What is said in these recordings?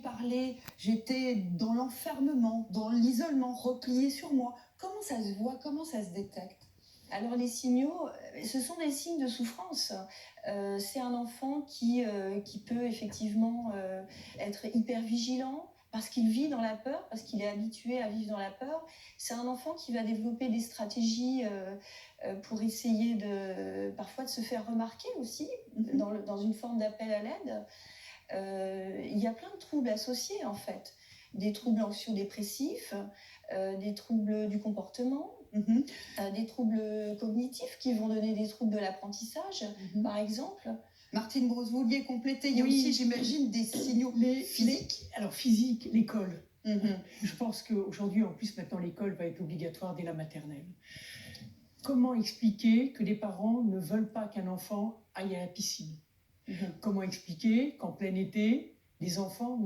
Parler, j'étais dans l'enfermement, dans l'isolement, repliée sur moi. Comment ça se voit, comment ça se détecte? Alors les signaux, ce sont des signes de souffrance. C'est un enfant qui peut effectivement être hyper vigilant parce qu'il vit dans la peur, parce qu'il est habitué à vivre dans la peur. C'est un enfant qui va développer des stratégies pour essayer parfois de se faire remarquer aussi, dans une forme d'appel à l'aide. Il y a plein de troubles associés en fait, des troubles anxio-dépressifs, des troubles du comportement, des troubles cognitifs qui vont donner des troubles de l'apprentissage, par exemple. Martine Brosse, vous vouliez compléter, il y a aussi, j'imagine, des signaux physiques. Alors physique, l'école. Je pense qu'aujourd'hui, en plus, maintenant, l'école va être obligatoire dès la maternelle. Comment expliquer que les parents ne veulent pas qu'un enfant aille à la piscine? Comment expliquer qu'en plein été, les enfants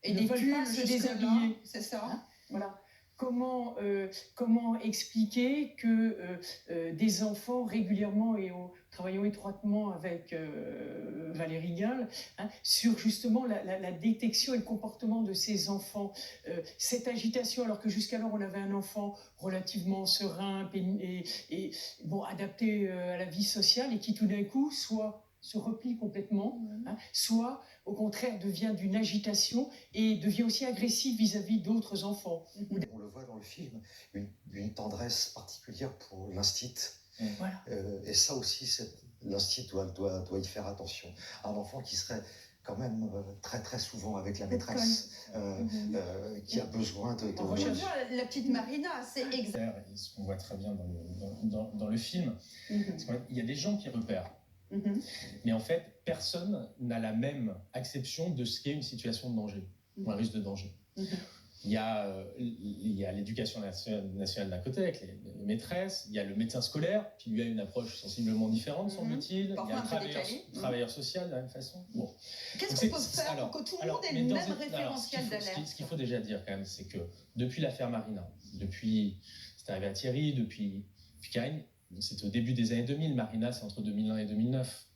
ne veulent pas se déshabiller? C'est ça. Voilà. Comment expliquer que des enfants régulièrement, et en travaillant étroitement avec Valérie Gall, sur justement la détection et le comportement de ces enfants, cette agitation, alors que jusqu'alors on avait un enfant relativement serein et bon, adapté à la vie sociale, et qui tout d'un coup soit se replie complètement, soit au contraire devient d'une agitation et devient aussi agressif vis-à-vis d'autres enfants. On le voit dans le film, une tendresse particulière pour l'instit. Voilà. Et ça aussi, l'instit doit y faire attention. Un enfant qui serait quand même très très souvent avec la maîtresse, qui a besoin de... On recherche la petite Marina, c'est exact. Ce qu'on voit très bien dans le film, c'est qu'il y a des gens qui repèrent. Mais en fait, personne n'a la même acception de ce qu'est une situation de danger, ou un risque de danger. Il y a l'éducation nationale d'un côté, avec les maîtresses, il y a le médecin scolaire, qui lui a une approche sensiblement différente, semble-t-il. Il y a un travailleur social de la même façon. Bon. Qu'est-ce qu'on peut faire pour que tout le monde ait le même référentiel d'alerte? Ce qu'il faut déjà dire quand même, c'est que depuis l'affaire Marina, c'est arrivé à Thierry, depuis Karine, c'était au début des années 2000, Marina c'est entre 2001 et 2009.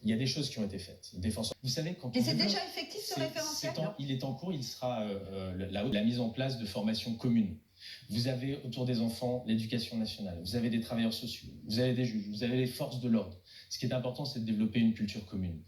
Il y a des choses qui ont été faites. Vous savez, quand et c'est déjà effectif ce référentiel? Il est en cours, il sera la mise en place de formations communes. Vous avez autour des enfants l'éducation nationale, vous avez des travailleurs sociaux, vous avez des juges, vous avez les forces de l'ordre. Ce qui est important, c'est de développer une culture commune.